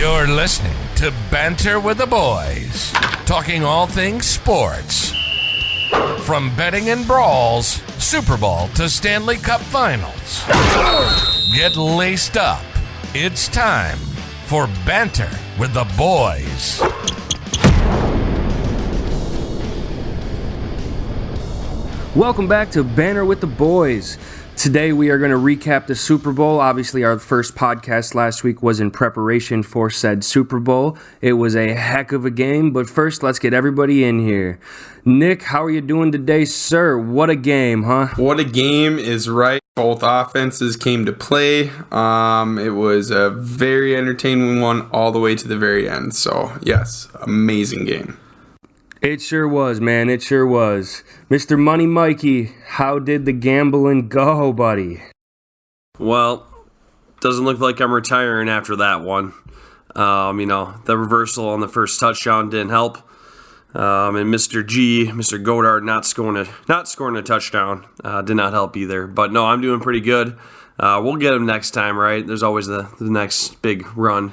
You're listening to Banter with the Boys, talking all things sports. From betting and brawls, Super Bowl to Stanley Cup Finals. Get laced up. It's time for Banter with the Boys. Welcome back to Banter with the Boys. Today we are going to recap the Super Bowl. Obviously, our first podcast last week was in preparation for said Super Bowl. It was a heck of a game, but first, let's get everybody in here. Nick, how are you doing today, sir? What a game, huh? What a game is right. Both offenses came to play. It was a very entertaining one all the way to the very end. So, yes, amazing game. It sure was, man. It sure was. Mr. Money Mikey, how did the gambling go, buddy? Well, doesn't look like I'm retiring after that one. The reversal on the first touchdown didn't help. And Mr. Godard not scoring a touchdown did not help either. But no, I'm doing pretty good. We'll get him next time, right? There's always the next big run.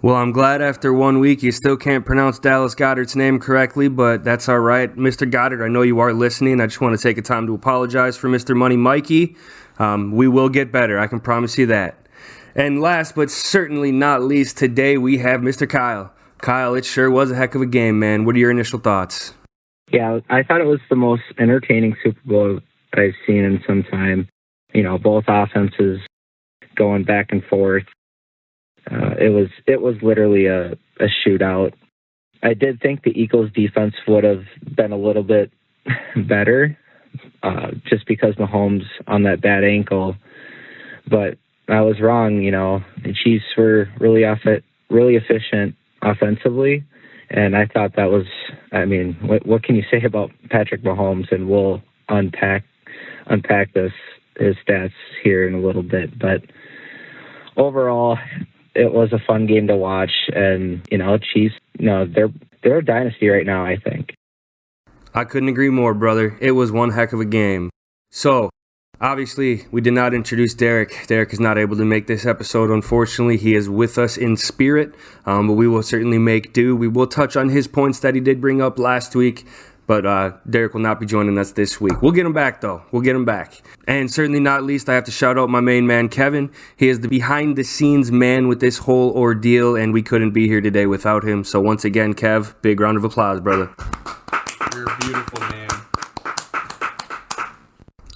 Well, I'm glad after 1 week you still can't pronounce Dallas Goedert's name correctly, but that's all right. Mr. Goddard, I know you are listening. I just want to take a time to apologize for Mr. Money Mikey. We will get better. I can promise you that. And last but certainly not least, today we have Mr. Kyle. Kyle, it sure was a heck of a game, man. What are your initial thoughts? Yeah, I thought it was the most entertaining Super Bowl I've seen in some time. You know, both offenses going back and forth. It was literally a shootout. I did think the Eagles' defense would have been a little bit better, just because Mahomes on that bad ankle. But I was wrong. You know, the Chiefs were really efficient offensively, and I thought that was. I mean, what can you say about Patrick Mahomes? And we'll unpack his stats here in a little bit, but overall, it was a fun game to watch, and Chiefs, they're a dynasty right now, I think. I couldn't agree more, brother. It was one heck of a game. So, obviously, we did not introduce Derek. Derek is not able to make this episode, unfortunately. He is with us in spirit, but we will certainly make do. We will touch on his points that he did bring up last week, but Derek will not be joining us this week. We'll get him back, though. We'll get him back. And certainly not least, I have to shout out my main man, Kevin. He is the behind-the-scenes man with this whole ordeal, and we couldn't be here today without him. So once again, Kev, big round of applause, brother. You're beautiful, man.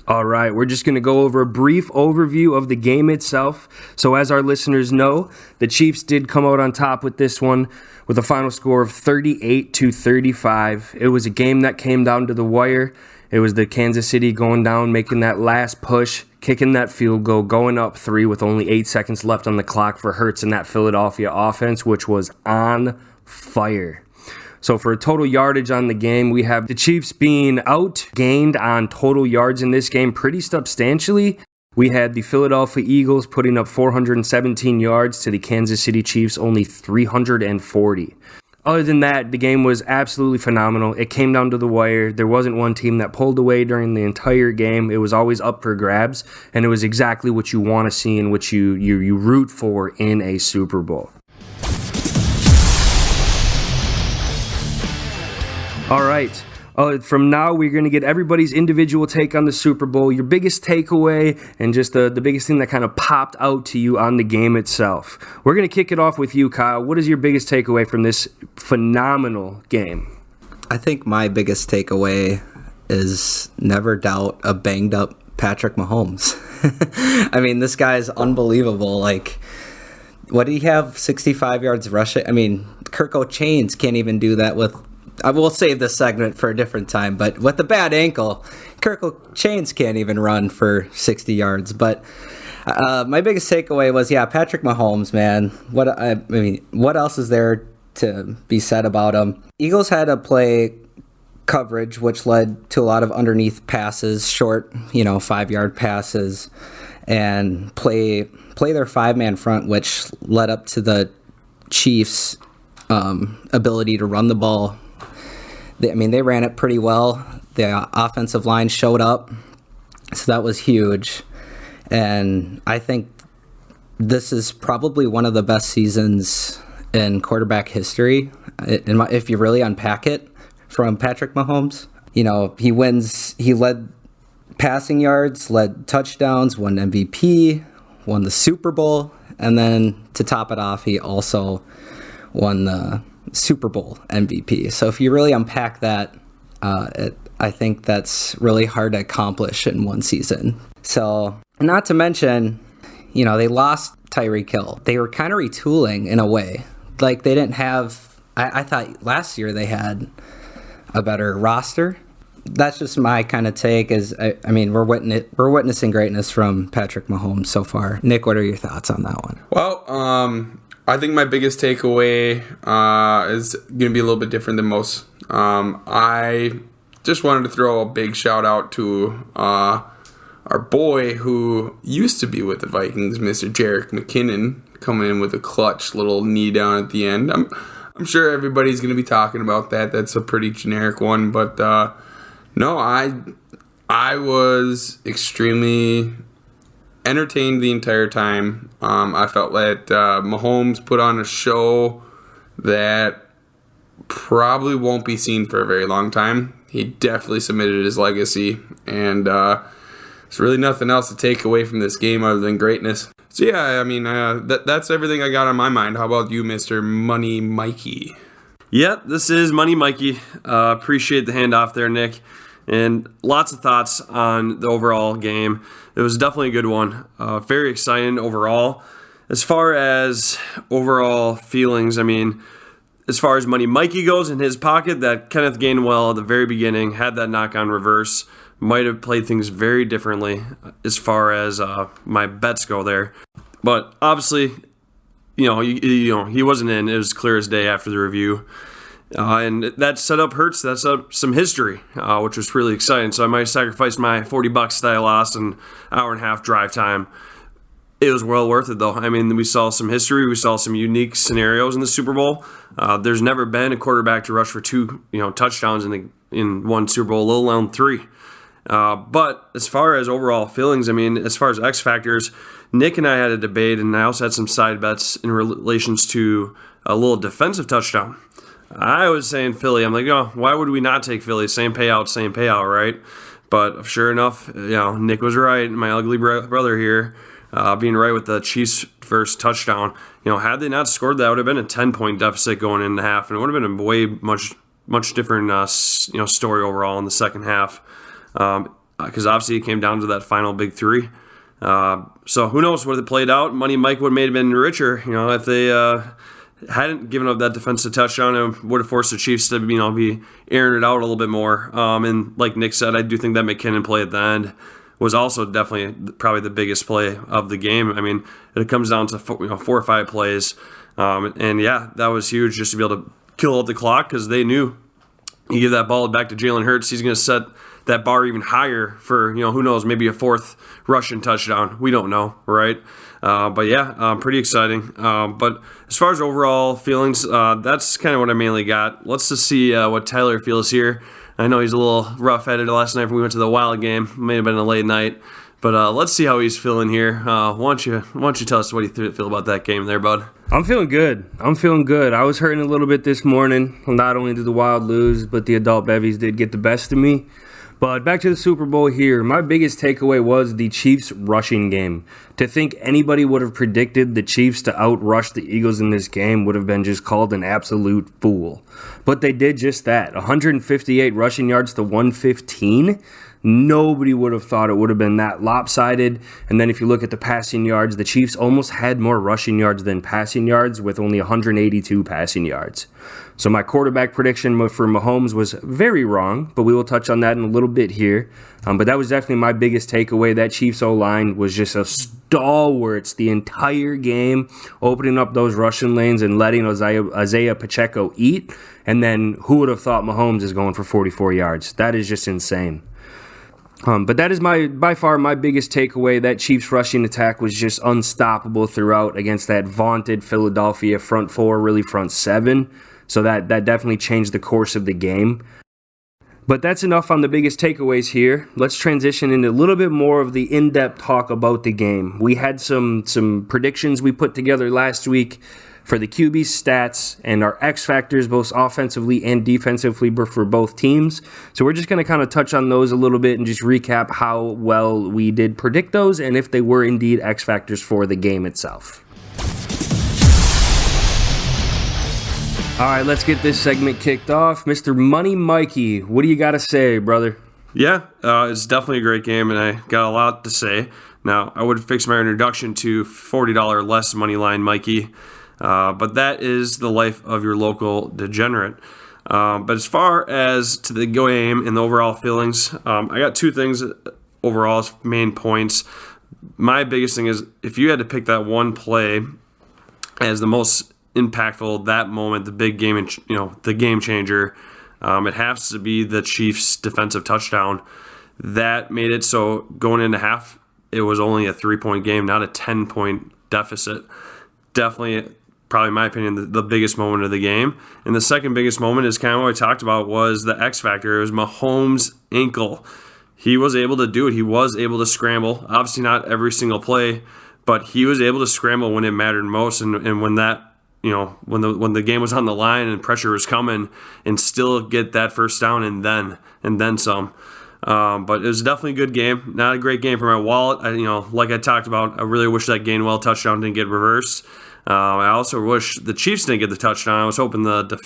All right, we're just going to go over a brief overview of the game itself. So as our listeners know, the Chiefs did come out on top with this one with a final score of 38-35. It was a game that came down to the wire. It was the Kansas City going down, making that last push, kicking that field goal, going up 3 with only 8 seconds left on the clock for Hurts and that Philadelphia offense, which was on fire. So for a total yardage on the game, we have the Chiefs being outgained on total yards in this game pretty substantially. We had the Philadelphia Eagles putting up 417 yards to the Kansas City Chiefs only 340. Other than that, the game was absolutely phenomenal. It came down to the wire. There wasn't one team that pulled away during the entire game. It was always up for grabs, and it was exactly what you want to see and what you root for in a Super Bowl. All right. From now, we're going to get everybody's individual take on the Super Bowl, your biggest takeaway, and just the biggest thing that kind of popped out to you on the game itself. We're going to kick it off with you, Kyle. What is your biggest takeaway from this phenomenal game? I think my biggest takeaway is never doubt a banged-up Patrick Mahomes. I mean, this guy's unbelievable. Like, what did he have? 65 yards rushing? I mean, Kirk O'Chains can't even do that with... I will save this segment for a different time, but with the bad ankle, Kirk O'Chains can't even run for 60 yards. But my biggest takeaway was, Patrick Mahomes, man. What else is there to be said about him? Eagles had to play coverage, which led to a lot of underneath passes, short, 5-yard passes, and play their 5-man front, which led up to the Chiefs' ability to run the ball. They ran it pretty well. The offensive line showed up, so that was huge. And I think this is probably one of the best seasons in quarterback history, if you really unpack it, from Patrick Mahomes. You know, he led passing yards, led touchdowns, won MVP, won the Super Bowl, and then to top it off, he also won the Super Bowl MVP. So if you really unpack that, I think that's really hard to accomplish in one season. So, not to mention, you know, they lost Tyreek Hill. They were kind of retooling in a way. Like, they didn't have, I thought last year they had a better roster. That's just my kind of take. I mean, we're witnessing greatness from Patrick Mahomes so far. Nick, what are your thoughts on that one? Well, I think my biggest takeaway is going to be a little bit different than most. I just wanted to throw a big shout out to our boy who used to be with the Vikings, Mr. Jerick McKinnon, coming in with a clutch little knee down at the end. I'm sure everybody's going to be talking about that. That's a pretty generic one, but no, I was extremely entertained the entire time. I felt that Mahomes put on a show that probably won't be seen for a very long time. He definitely cemented his legacy, and there's really nothing else to take away from this game other than greatness. So yeah, I mean, that's everything I got on my mind. How about you, Mr. Money Mikey? Yep, this is Money Mikey. Appreciate the handoff there, Nick. And lots of thoughts on the overall game. It was definitely a good one. Very exciting overall. As far as overall feelings, I mean, as far as Money Mikey goes in his pocket, that Kenneth Gainwell at the very beginning had that knock-on reverse. Might have played things very differently as far as my bets go there. But obviously, he wasn't in. It was clear as day after the review. And that setup hurts. That set up some history, which was really exciting. So I might sacrifice my $40 that I lost in hour and a half drive time. It was well worth it, though. I mean, we saw some history. We saw some unique scenarios in the Super Bowl. There's never been a quarterback to rush for two, touchdowns in one Super Bowl, let alone three. But as far as overall feelings, I mean, as far as X factors, Nick and I had a debate, and I also had some side bets in relations to a little defensive touchdown. I was saying Philly. I'm like, why would we not take Philly? Same payout, right? But sure enough, Nick was right. My ugly brother here, being right with the Chiefs' first touchdown. Had they not scored that, would have been a 10-point deficit going into half, and it would have been a way much different story overall in the second half. Because obviously it came down to that final big three. So who knows what it played out. Money Mike would have been richer, if they hadn't given up that defensive touchdown. It would have forced the Chiefs to be airing it out a little bit more. And like Nick said, I do think that McKinnon play at the end was also definitely probably the biggest play of the game. I mean, it comes down to 4 or 5 plays. And yeah, that was huge just to be able to kill out the clock, because they knew you give that ball back to Jalen Hurts, he's going to set that bar even higher for, who knows, maybe a 4th rushing touchdown. We don't know, right? But yeah, pretty exciting. But as far as overall feelings, that's kind of what I mainly got. Let's just see what Tyler feels here. I know he's a little rough-headed last night when we went to the Wild game. May have been a late night. But let's see how he's feeling here. Why don't you tell us what you feel about that game there, bud? I'm feeling good. I was hurting a little bit this morning. Not only did the Wild lose, but the adult bevies did get the best of me. But back to the Super Bowl here. My biggest takeaway was the Chiefs' rushing game. To think anybody would have predicted the Chiefs to outrush the Eagles in this game would have been just called an absolute fool. But they did just that. 158 rushing yards to 115. Nobody would have thought it would have been that lopsided. And then if you look at the passing yards, the Chiefs almost had more rushing yards than passing yards with only 182 passing yards. So my quarterback prediction for Mahomes was very wrong, but we will touch on that in a little bit here. But that was definitely my biggest takeaway. That Chiefs O-line was just a stalwarts the entire game, opening up those rushing lanes and letting Isaiah Pacheco eat. And then who would have thought Mahomes is going for 44 yards? That is just insane. But that is by far my biggest takeaway. That Chiefs rushing attack was just unstoppable throughout against that vaunted Philadelphia front 4, really front 7. So that definitely changed the course of the game. But that's enough on the biggest takeaways here. Let's transition into a little bit more of the in-depth talk about the game. We had some predictions we put together last week for the QB stats and our X factors, both offensively and defensively for both teams. So we're just going to kind of touch on those a little bit and just recap how well we did predict those and if they were indeed X factors for the game itself. All right, let's get this segment kicked off. Mr. Money Mikey, what do you got to say, brother? Yeah, it's definitely a great game, and I got a lot to say. Now, I would fix my introduction to $40 less money line Mikey, but that is the life of your local degenerate. But as far as to the game and the overall feelings, I got two things overall as main points. My biggest thing is if you had to pick that one play as the most impactful, that moment, the big game, and the game changer, it has to be the Chiefs' defensive touchdown. That made it so going into half, it was only a 3-point game, not a 10-point deficit. Definitely, probably in my opinion, the biggest moment of the game. And the second biggest moment is kind of what I talked about was the X factor. It was Mahomes' ankle. He was able to do it. He was able to scramble. Obviously not every single play, but he was able to scramble when it mattered most. And when that, when the game was on the line and pressure was coming, and still get that first down and then some. But it was definitely a good game. Not a great game for my wallet. Like I talked about, I really wish that Gainwell touchdown didn't get reversed. I also wish the Chiefs didn't get the touchdown. I was hoping the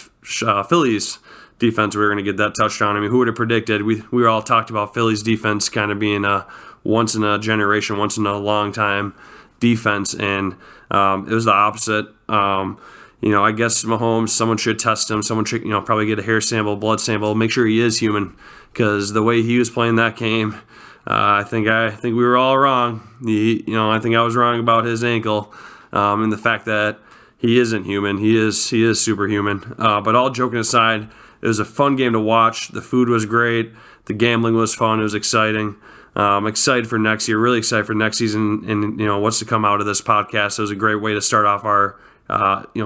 Phillies defense were going to get that touchdown. I mean, who would have predicted? We all talked about Phillies defense kind of being a once in a generation, once in a long time defense, and it was the opposite. I guess Mahomes, someone should test him. Someone should, probably get a hair sample, blood sample, make sure he is human, because the way he was playing that game, I think we were all wrong. I think I was wrong about his ankle, and the fact that he isn't human. He is superhuman. But all joking aside, it was a fun game to watch. The food was great. The gambling was fun. It was exciting. I'm excited for next year, really excited for next season and, what's to come out of this podcast. It was a great way to start off our,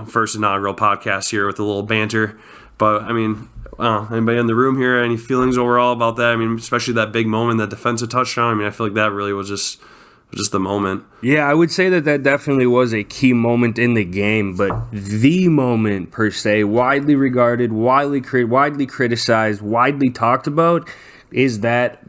first inaugural podcast here with a little banter. But, anybody in the room here, any feelings overall about that? Especially that big moment, that defensive touchdown. I feel like that really was just the moment. Yeah, I would say that definitely was a key moment in the game, but the moment per se, widely regarded, widely criticized, widely talked about, is that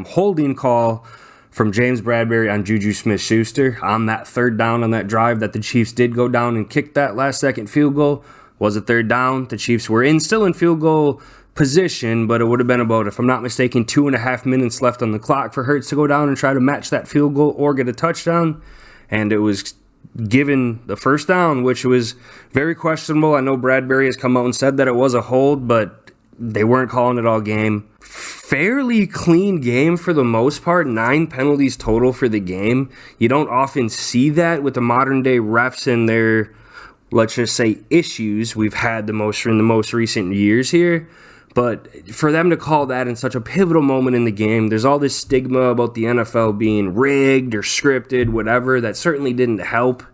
holding call from James Bradbury on Juju Smith-Schuster on that third down on that drive that the Chiefs did go down and kick that last-second field goal. Was a third down. The Chiefs were still in field goal position, but it would have been about, if I'm not mistaken, 2.5 minutes left on the clock for Hurts to go down and try to match that field goal or get a touchdown, and it was given the first down, which was very questionable. I know Bradbury has come out and said that it was a hold, but they weren't calling it all game. Fairly clean game for the most part. 9 penalties total for the game. You don't often see that with the modern day refs and their, let's just say, issues we've had in the most recent years here. But for them to call that in such a pivotal moment in the game, there's all this stigma about the NFL being rigged or scripted, whatever, that certainly didn't help.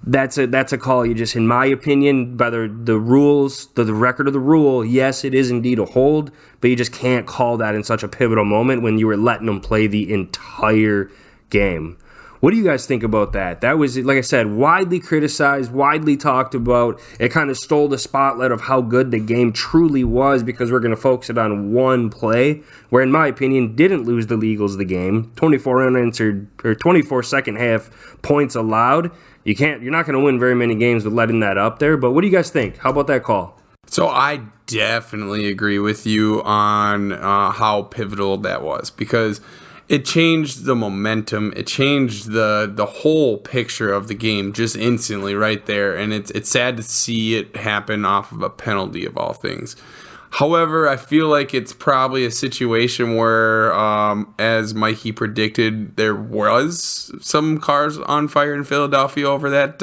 That's a call you just, in my opinion, whether the rules, the record of the rule, yes, it is indeed a hold, but you just can't call that in such a pivotal moment when you were letting them play the entire game. What do you guys think about that? That was, like I said, widely criticized, widely talked about. It kind of stole the spotlight of how good the game truly was, because we're going to focus it on one play, where, in my opinion, didn't lose the Eagles the game. 24 unanswered or 24 second half points allowed. You're not going to win very many games with letting that up there. But what do you guys think? How about that call? So I definitely agree with you on how pivotal that was, because it changed the momentum. It changed the whole picture of the game just instantly right there. And it's sad to see it happen off of a penalty of all things. However, I feel like it's probably a situation where, as Mikey predicted, there was some cars on fire in Philadelphia over that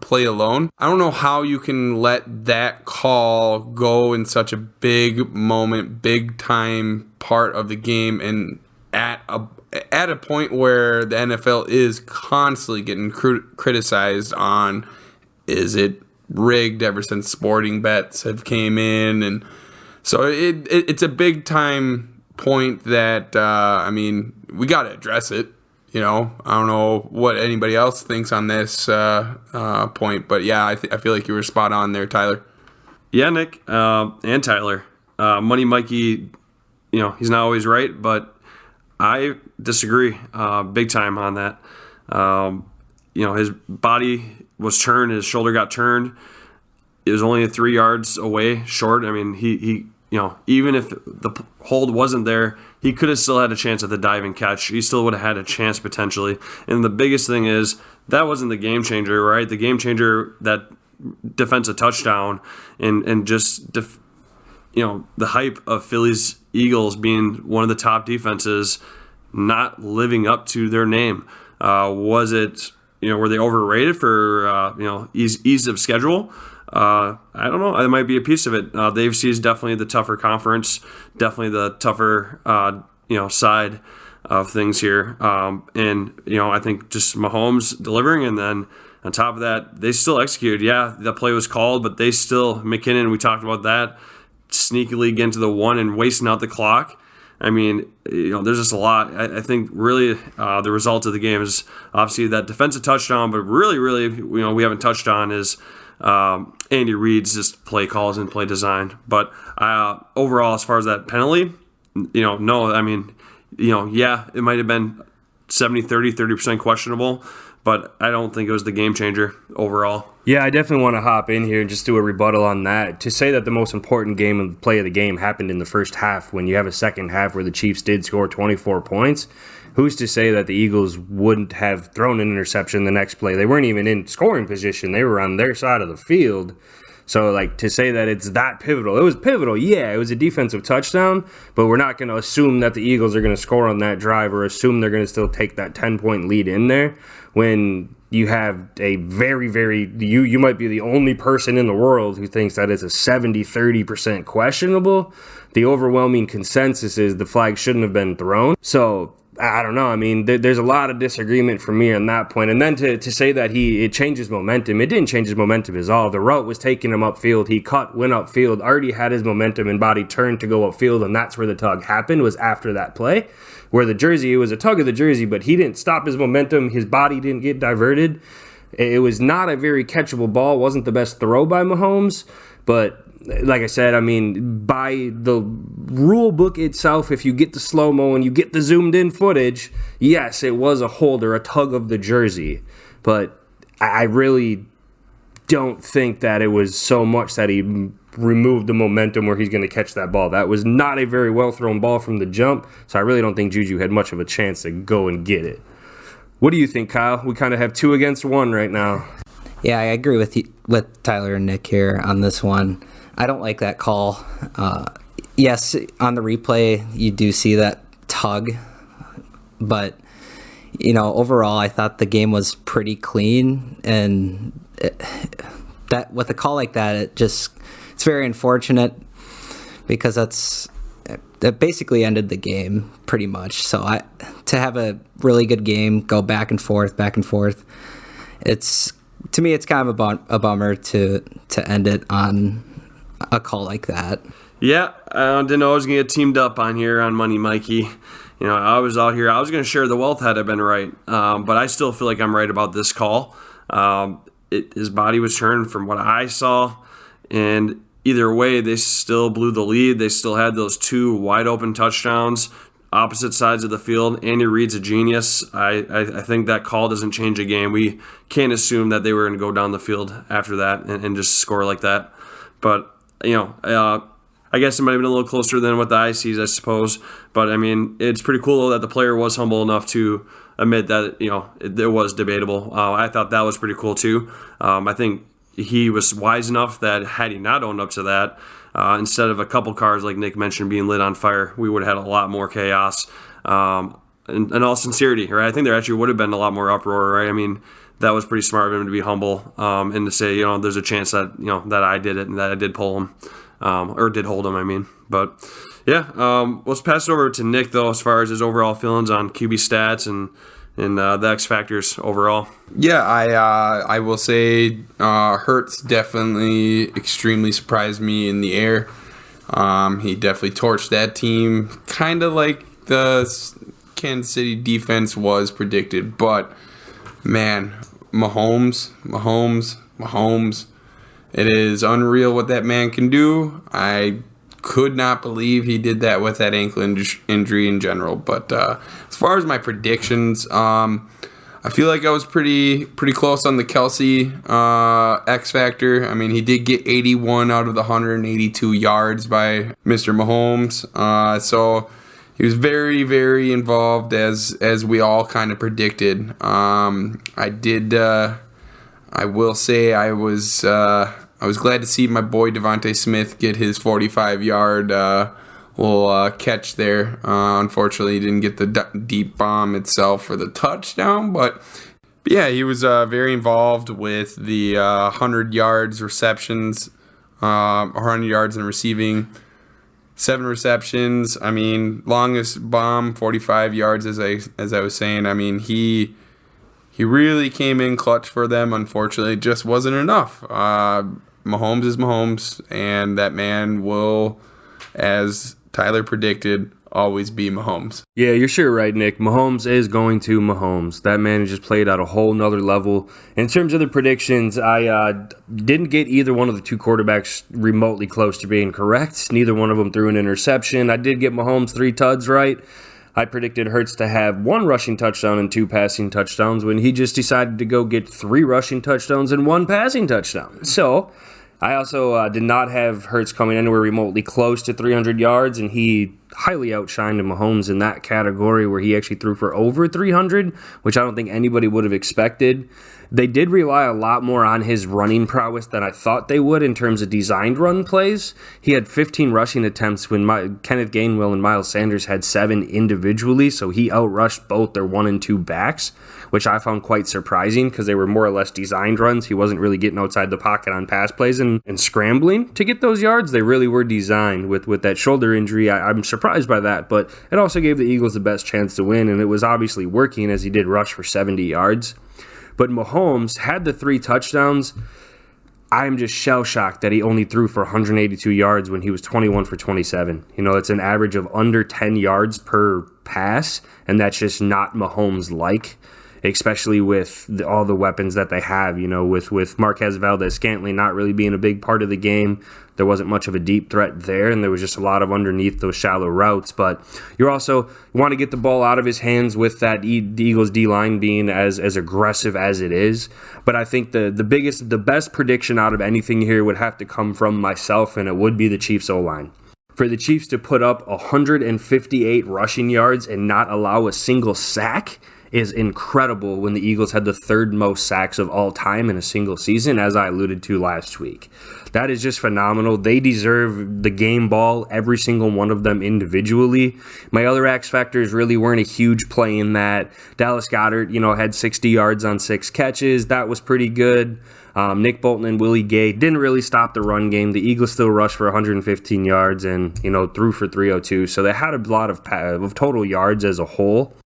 play alone. I don't know how you can let that call go in such a big moment, big time part of the game, and at a point where the NFL is constantly getting criticized on, is it rigged ever since sporting bets have came in, and So it's a big time point that we got to address it. I don't know what anybody else thinks on this point, but yeah, I feel like you were spot on there, Tyler. Yeah, Nick and Tyler. Money Mikey, he's not always right, but I disagree big time on that. His body was turned, his shoulder got turned. It was only 3 yards away short. I mean, he even if the hold wasn't there, he could have still had a chance at the diving catch. He still would have had a chance potentially. And the biggest thing is that wasn't the game changer, right? The game changer, that defensive touchdown and just the hype of Phillies Eagles being one of the top defenses not living up to their name. Was it, were they overrated for ease of schedule? I don't know. That might be a piece of it. The AFC is definitely the tougher conference, definitely the tougher side of things here. I think just Mahomes delivering, and then on top of that, they still executed. Yeah, the play was called, but they still, McKinnon, we talked about that, sneakily getting to the 1 and wasting out the clock. I mean, there's just a lot. I think really the result of the game is obviously that defensive touchdown, but really, we haven't touched on is Andy Reid's just play calls and play design. But overall, as far as that penalty, no. I mean, yeah, it might have been 30% questionable, but I don't think it was the game changer overall. Yeah, I definitely want to hop in here and just do a rebuttal on that. To say that the most important game of the play of the game happened in the first half when you have a second half where the Chiefs did score 24 points, who's to say that the Eagles wouldn't have thrown an interception the next play? They weren't even in scoring position. They were on their side of the field. So, to say that it's that pivotal, it was pivotal. Yeah, it was a defensive touchdown, but we're not going to assume that the Eagles are going to score on that drive or assume they're going to still take that 10-point lead in there when you have a very, very, you might be the only person in the world who thinks that it's a 70-30% questionable. The overwhelming consensus is the flag shouldn't have been thrown. So, I don't know. I mean, there's a lot of disagreement for me on that point. And then to say that it changes momentum, it didn't change his momentum at all. The route was taking him upfield. He went upfield, already had his momentum and body turned to go upfield, and that's where the tug happened, was after that play. Where the jersey, it was a tug of the jersey, but he didn't stop his momentum. His body didn't get diverted. It was not a very catchable ball. It wasn't the best throw by Mahomes, but like I said, I mean, by the rule book itself, if you get the slow-mo and you get the zoomed-in footage, yes, it was a hold or a tug of the jersey. But I really don't think that it was so much that he removed the momentum where he's going to catch that ball. That was not a very well-thrown ball from the jump, so I really don't think Juju had much of a chance to go and get it. What do you think, Kyle? We kind of have 2 against 1 right now. Yeah, I agree with Tyler and Nick here on this one. I don't like that call. Yes, on the replay, you do see that tug. But, overall, I thought the game was pretty clean. And that with a call like that, it's very unfortunate because that basically ended the game pretty much. So to have a really good game, go back and forth, to me, it's kind of a bummer to end it on a call like that. Yeah, I didn't know I was going to get teamed up on here on Money Mikey. I was out here. I was going to share the wealth had I been right, but I still feel like I'm right about this call. His body was turned from what I saw, and either way, they still blew the lead. They still had those 2 wide-open touchdowns, opposite sides of the field. Andy Reid's a genius. I think that call doesn't change a game. We can't assume that they were going to go down the field after that and just score like that. But I guess it might have been a little closer than what the eye sees, I suppose. But, I mean, it's pretty cool that the player was humble enough to admit that, it was debatable. I thought that was pretty cool, too. I think he was wise enough that had he not owned up to that, instead of a couple cars, like Nick mentioned, being lit on fire, we would have had a lot more chaos. In all sincerity, right? I think there actually would have been a lot more uproar, right? I mean, that was pretty smart of him to be humble and to say, there's a chance that that I did it and that I did pull him or did hold him. I mean, but yeah, let's pass it over to Nick though, as far as his overall feelings on QB stats and the X factors overall. Yeah, I will say Hurts definitely extremely surprised me in the air. He definitely torched that team, kind of like the Kansas City defense was predicted. But, man, Mahomes. It is unreal what that man can do. I could not believe he did that with that ankle injury in general. But as far as my predictions, I feel like I was pretty close on the Kelsey X Factor. I mean, he did get 81 out of the 182 yards by Mr. Mahomes. So he was very, very involved as we all kind of predicted. I will say I was glad to see my boy Devontae Smith get his 45-yard little catch there. Unfortunately, he didn't get the deep bomb itself for the touchdown, but yeah, he was very involved with the 100 yards receptions, 100 yards in receiving, 7 receptions. I mean, longest bomb, 45 yards, as I was saying. I mean, he really came in clutch for them. Unfortunately, it just wasn't enough. Mahomes is Mahomes, and that man will, as Tyler predicted, always be Mahomes. Yeah, you're sure right, Nick. Mahomes is going to Mahomes. That man just played at a whole nother level. In terms of the predictions, I didn't get either one of the two quarterbacks remotely close to being correct. Neither one of them threw an interception. I did get Mahomes 3 tuds right. I predicted Hurts to have 1 rushing touchdown and 2 passing touchdowns when he just decided to go get 3 rushing touchdowns and 1 passing touchdown. So I also did not have Hurts coming anywhere remotely close to 300 yards, and he highly outshined Mahomes in that category where he actually threw for over 300, which I don't think anybody would have expected. They did rely a lot more on his running prowess than I thought they would in terms of designed run plays. He had 15 rushing attempts when Kenneth Gainwell and Miles Sanders had 7 individually, so he outrushed both their 1 and 2 backs, which I found quite surprising because they were more or less designed runs. He wasn't really getting outside the pocket on pass plays and scrambling to get those yards. They really were designed. With that shoulder injury, I'm surprised by that, but it also gave the Eagles the best chance to win, and it was obviously working as he did rush for 70 yards. But Mahomes had the 3 touchdowns. I'm just shell-shocked that he only threw for 182 yards when he was 21 for 27. You know, it's an average of under 10 yards per pass, and that's just not Mahomes-like, especially with all the weapons that they have. You know, with Marquez Valdez-Scantling not really being a big part of the game, there wasn't much of a deep threat there, and there was just a lot of underneath those shallow routes. But you want to get the ball out of his hands with that the Eagles D-line being as aggressive as it is. But I think the best prediction out of anything here would have to come from myself, and it would be the Chiefs O-line. For the Chiefs to put up 158 rushing yards and not allow a single sack is incredible when the Eagles had the 3rd most sacks of all time in a single season, as I alluded to last week. That is just phenomenal. They deserve the game ball, every single one of them individually. My other X factors really weren't a huge play in that. Dallas Goedert, had 60 yards on 6 catches. That was pretty good. Nick Bolton and Willie Gay didn't really stop the run game. The Eagles still rushed for 115 yards and, threw for 302. So they had a lot of total yards as a whole.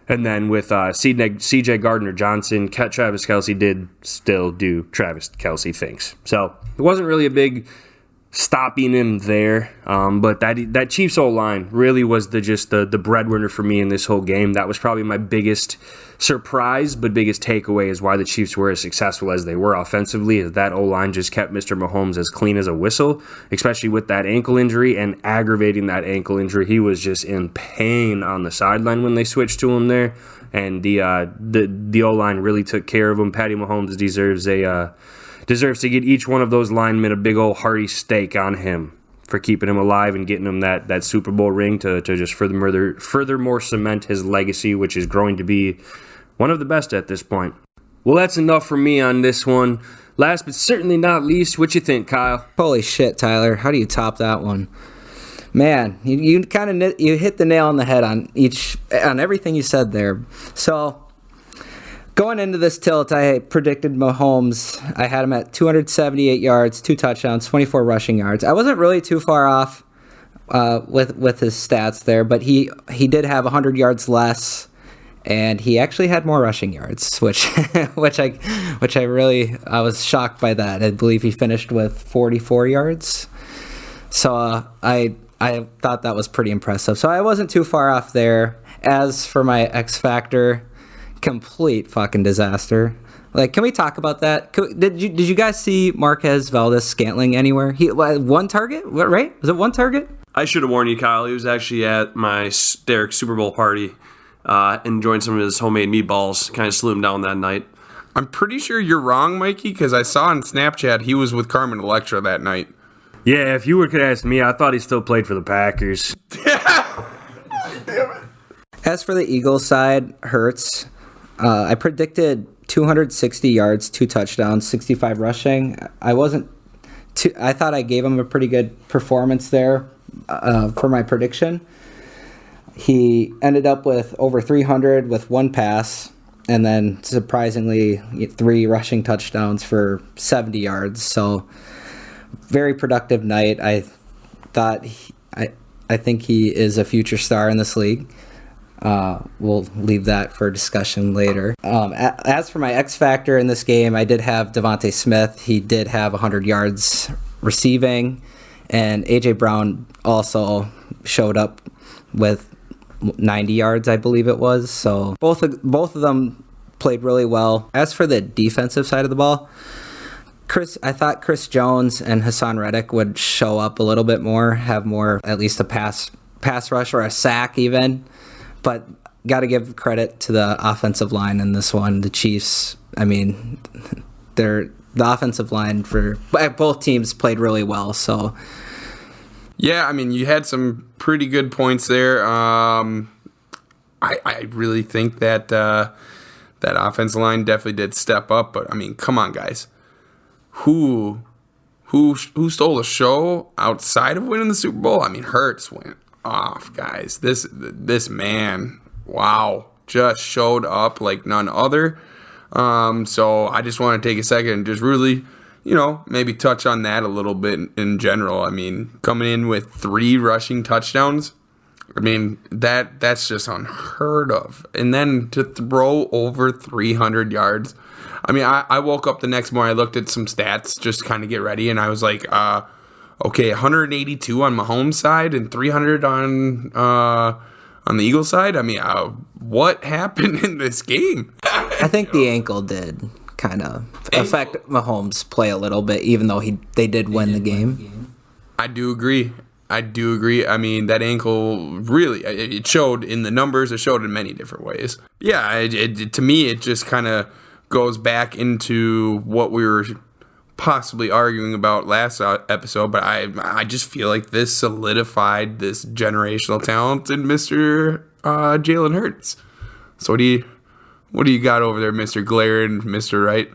And then with C.J. Gardner-Johnson, Travis Kelce did still do Travis Kelce things. So it wasn't really a big stopping him there. But that Chiefs O-line really was the breadwinner for me in this whole game. That was probably my biggest surprise, but biggest takeaway is why the Chiefs were as successful as they were offensively, is that O-line just kept Mr. Mahomes as clean as a whistle, especially with that ankle injury and aggravating that ankle injury. He was just in pain on the sideline when they switched to him there, and the O-line really took care of him. Patty Mahomes deserves to get each one of those linemen a big old hearty steak on him for keeping him alive and getting him that Super Bowl ring to just furthermore cement his legacy, which is growing to be one of the best at this point. Well, that's enough for me on this one. Last but certainly not least, what you think, Kyle? Holy shit, Tyler. How do you top that one? Man, you kind of hit the nail on the head on everything you said there. So, going into this tilt, I predicted Mahomes. I had him at 278 yards, 2 touchdowns, 24 rushing yards. I wasn't really too far off with his stats there, but he did have 100 yards less, and he actually had more rushing yards, which I was shocked by that. I believe he finished with 44 yards. So I thought that was pretty impressive. So I wasn't too far off there. As for my X Factor, complete fucking disaster. Like, can we talk about that? Did you guys see Marquez Valdez-Scantling anywhere? He one target, right? Was it one target? I should have warned you, Kyle. He was actually at my Derek Super Bowl party, enjoying some of his homemade meatballs. Kind of slew him down that night. I'm pretty sure you're wrong, Mikey, because I saw on Snapchat he was with Carmen Electra that night. Yeah, if you could ask me, I thought he still played for the Packers. As for the Eagles side, Hurts, I predicted 260 yards, 2 touchdowns, 65 rushing. I thought I gave him a pretty good performance there for my prediction. He ended up with over 300 with 1 pass, and then surprisingly 3 rushing touchdowns for 70 yards. So very productive night. I think he is a future star in this league. We'll leave that for discussion later. As for my X Factor in this game, I did have Devontae Smith. He did have 100 yards receiving, and A.J. Brown also showed up with 90 yards, I believe it was. So both of them played really well. As for the defensive side of the ball, I thought Chris Jones and Hassan Reddick would show up a little bit more, have more, at least a pass rush or a sack even. But got to give credit to the offensive line in this one. The Chiefs, I mean, the offensive line for both teams played really well. So, yeah, I mean, you had some pretty good points there. I really think that that offensive line definitely did step up. But I mean, come on, guys, who stole the show outside of winning the Super Bowl? I mean, Hurts went off, guys. This man, wow, just showed up like none other. So I just want to take a second and just really, maybe touch on that a little bit in general. I mean, coming in with 3 rushing touchdowns, I mean, that's just unheard of. And then to throw over 300 yards. I mean, I woke up the next morning, I looked at some stats just to kind of get ready, and I was like, okay, 182 on Mahomes' side and 300 on the Eagles' side. I mean, what happened in this game? I think the ankle did kind of affect Mahomes' play a little bit, even though they did win the game. I do agree. I mean, that ankle really, it showed in the numbers. It showed in many different ways. Yeah, to me, it just kind of goes back into what we were possibly arguing about last episode, but I just feel like this solidified this generational talent in Mr. Jalen Hurts. So what do you got over there, Mr. Glare and Mr. Wright?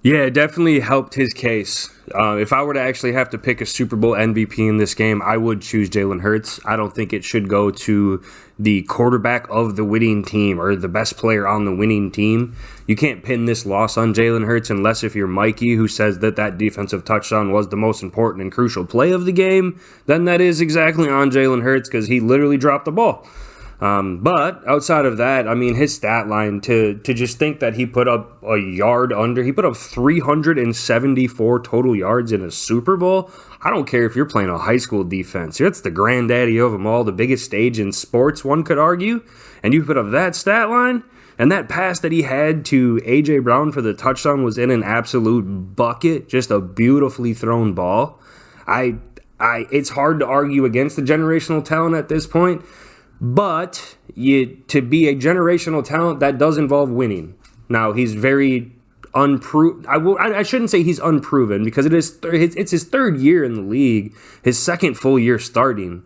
Yeah, it definitely helped his case. If I were to actually have to pick a Super Bowl MVP in this game, I would choose Jalen Hurts. I don't think it should go to the quarterback of the winning team or the best player on the winning team. You can't pin this loss on Jalen Hurts unless if you're Mikey, who says that defensive touchdown was the most important and crucial play of the game. Then that is exactly on Jalen Hurts because he literally dropped the ball. But outside of that, I mean, his stat line, to just think that he put up he put up 374 total yards in a Super Bowl. I don't care if you're playing a high school defense. It's the granddaddy of them all, the biggest stage in sports, one could argue. And you put up that stat line, and that pass that he had to A.J. Brown for the touchdown was in an absolute bucket, just a beautifully thrown ball. It's hard to argue against the generational talent at this point. But to be a generational talent, that does involve winning. Now, he's very unproven. I shouldn't say he's unproven because it's his 3rd year in the league, his 2nd full year starting.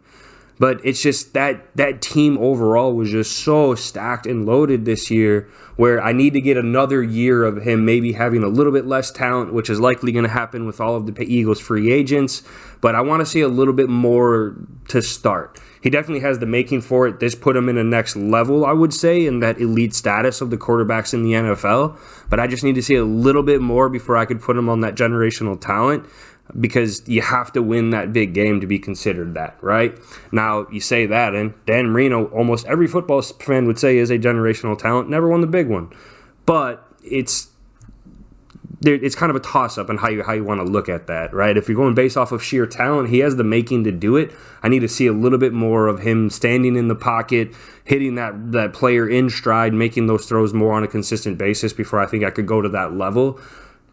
But it's just that team overall was just so stacked and loaded this year where I need to get another year of him maybe having a little bit less talent, which is likely going to happen with all of the Eagles free agents. But I want to see a little bit more to start. He definitely has the making for it. This put him in a next level, I would say, in that elite status of the quarterbacks in the NFL. But I just need to see a little bit more before I could put him on that generational talent because you have to win that big game to be considered that, right? Now, you say that, and Dan Marino, almost every football fan would say is a generational talent, never won the big one. But it's kind of a toss-up on how you want to look at that, right? If you're going based off of sheer talent, he has the making to do it. I need to see a little bit more of him standing in the pocket, hitting that player in stride, making those throws more on a consistent basis before I think I could go to that level.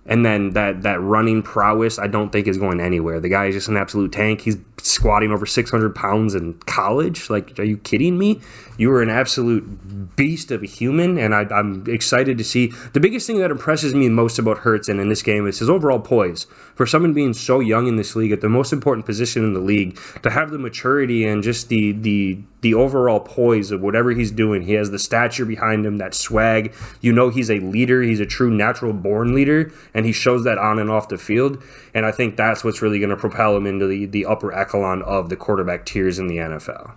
And then that running prowess, I don't think is going anywhere. The guy is just an absolute tank. He's squatting over 600 pounds in college. Like, are you kidding me? You are an absolute beast of a human, and I'm excited to see. The biggest thing that impresses me most about Hurts and in this game is his overall poise. For someone being so young in this league, at the most important position in the league, to have the maturity and just the overall poise of whatever he's doing. He has the stature behind him, that swag. You know he's a leader. He's a true natural-born leader, and he shows that on and off the field. And I think that's what's really going to propel him into the upper echelon of the quarterback tiers in the NFL.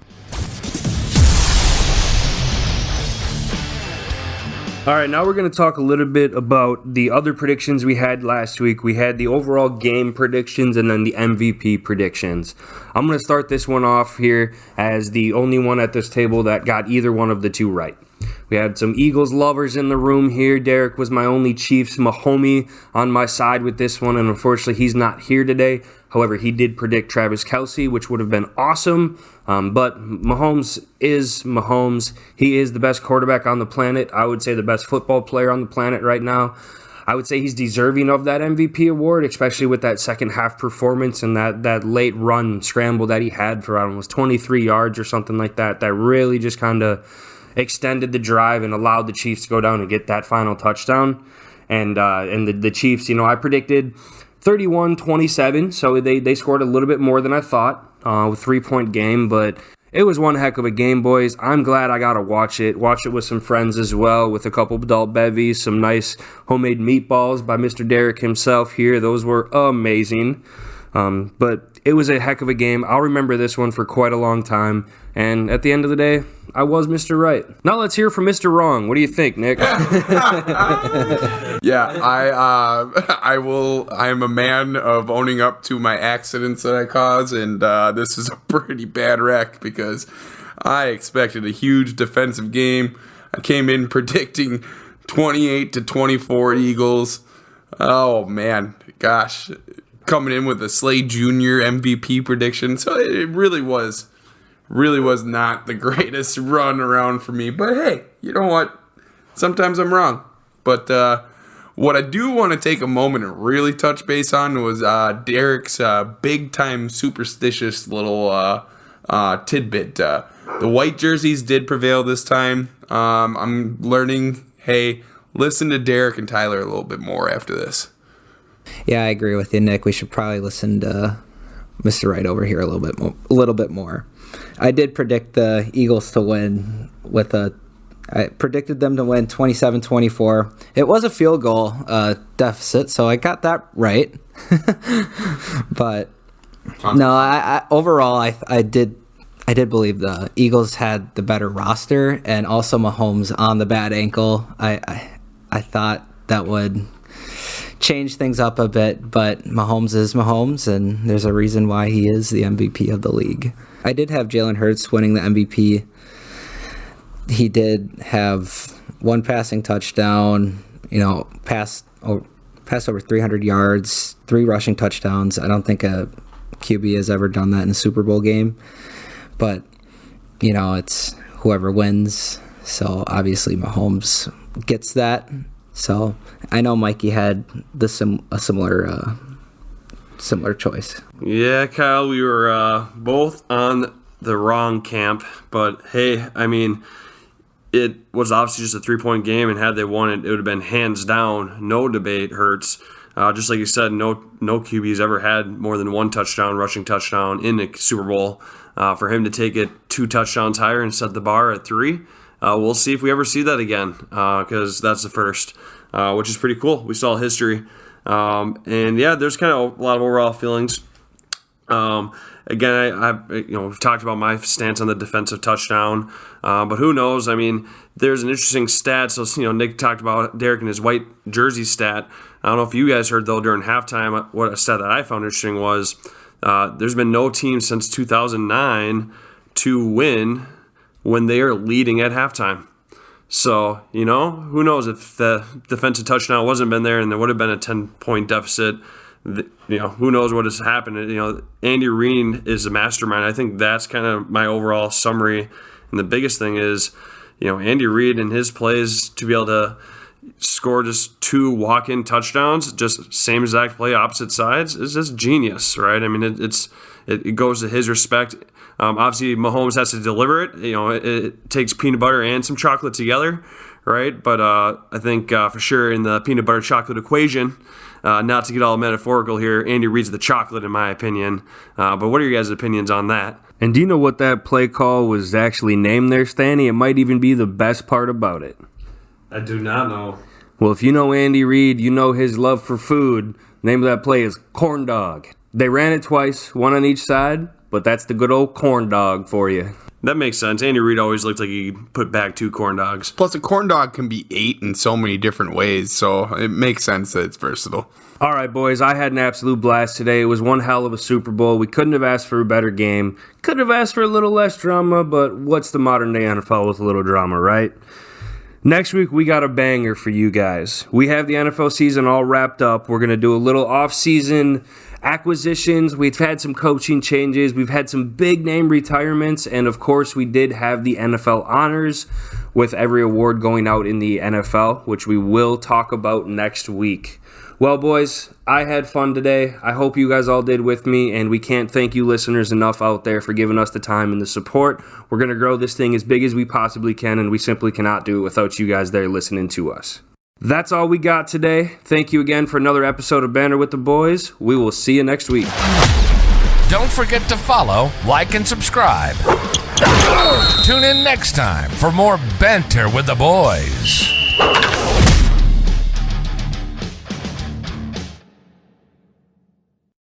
All right, now we're going to talk a little bit about the other predictions we had last week. We had the overall game predictions and then the MVP predictions. I'm going to start this one off here as the only one at this table that got either one of the two right. We had some Eagles lovers in the room here. Derek was my only Chiefs Mahomie on my side with this one, and unfortunately he's not here today. However, he did predict Travis Kelce, which would have been awesome. But Mahomes is Mahomes. He is the best quarterback on the planet. I would say the best football player on the planet right now. I would say he's deserving of that MVP award, especially with that second half performance and that late run scramble that he had for, I don't know, it was 23 yards or something like that. That really just kind of extended the drive and allowed the Chiefs to go down and get that final touchdown. And the Chiefs, I predicted 31-27, so they scored a little bit more than I thought with 3-point game, but it was one heck of a game, boys. I'm glad I got to watch it with some friends as well, with a couple adult bevies, some nice homemade meatballs by Mr. Derek himself here. Those were amazing, but it was a heck of a game. I'll remember this one for quite a long time, and at the end of the day, I was Mr. Right. Now let's hear from Mr. Wrong. What do you think, Nick? Yeah, I will. I am a man of owning up to my accidents that I cause, and this is a pretty bad wreck because I expected a huge defensive game. I came in predicting 28-24 Eagles. Oh man, gosh, coming in with a Slade Jr. MVP prediction. So it really was not the greatest run around for me. But hey, you know what? Sometimes I'm wrong. But what I do want to take a moment and really touch base on was Derek's big-time superstitious little tidbit. The white jerseys did prevail this time. I'm learning, hey, listen to Derek and Tyler a little bit more after this. Yeah, I agree with you, Nick. We should probably listen to Mr. Right over here a little bit more. I did predict the Eagles to win I predicted them to win 27-24. It was a field goal deficit, so I got that right. But no, I overall I did believe the Eagles had the better roster and also Mahomes on the bad ankle. I thought that would change things up a bit, but Mahomes is Mahomes, and there's a reason why he is the MVP of the league. I did have Jalen Hurts winning the MVP. He did have one passing touchdown, passed over 300 yards, 3 rushing touchdowns. I don't think a QB has ever done that in a Super Bowl game, but it's whoever wins. So obviously Mahomes gets that. So I know Mikey had a similar choice. Yeah, Kyle, we were both on the wrong camp, but hey, I mean, it was obviously just a 3-point game, and had they won it, it would have been hands down, no debate. Hurts, just like you said, no QB's ever had more than 1 rushing touchdown in the Super Bowl. For him to take it 2 touchdowns higher and set the bar at 3. We'll see if we ever see that again, because that's the first, which is pretty cool. We saw history. And yeah, there's kind of a lot of overall feelings. Again, we've talked about my stance on the defensive touchdown, but who knows? I mean, there's an interesting stat. So, Nick talked about Derek and his white jersey stat. I don't know if you guys heard, though, during halftime, what a stat that I found interesting was there's been no team since 2009 to win when they are leading at halftime. So, who knows if the defensive touchdown wasn't been there and there would have been a 10-point deficit. Who knows what has happened. Andy Reid is a mastermind. I think that's kind of my overall summary. And the biggest thing is, Andy Reid and his plays to be able to score just 2 walk-in touchdowns, just same exact play, opposite sides, is just genius, right? I mean, it goes to his respect. Obviously, Mahomes has to deliver it. It takes peanut butter and some chocolate together, right? But I think for sure in the peanut butter chocolate equation, not to get all metaphorical here, Andy Reid's the chocolate in my opinion. But what are your guys' opinions on that? And do you know what that play call was actually named there, Stanny? It might even be the best part about it. I do not know. Well, if you know Andy Reid, you know his love for food. The name of that play is corn dog. They ran it twice, one on each side, but that's the good old corn dog for you. That makes sense. Andy Reid always looked like he put back 2 corn dogs. Plus, a corn dog can be ate in so many different ways, so it makes sense that it's versatile. All right, boys, I had an absolute blast today. It was one hell of a Super Bowl. We couldn't have asked for a better game. Could have asked for a little less drama, but what's the modern day NFL with a little drama, right? Next week, we got a banger for you guys. We have the NFL season all wrapped up. We're going to do a little off-season acquisitions. We've had some coaching changes. We've had some big-name retirements. And, of course, we did have the NFL honors with every award going out in the NFL, which we will talk about next week. Well, boys, I had fun today. I hope you guys all did with me, and we can't thank you listeners enough out there for giving us the time and the support. We're going to grow this thing as big as we possibly can, and we simply cannot do it without you guys there listening to us. That's all we got today. Thank you again for another episode of Banter with the Boys. We will see you next week. Don't forget to follow, like, and subscribe. Tune in next time for more Banter with the Boys.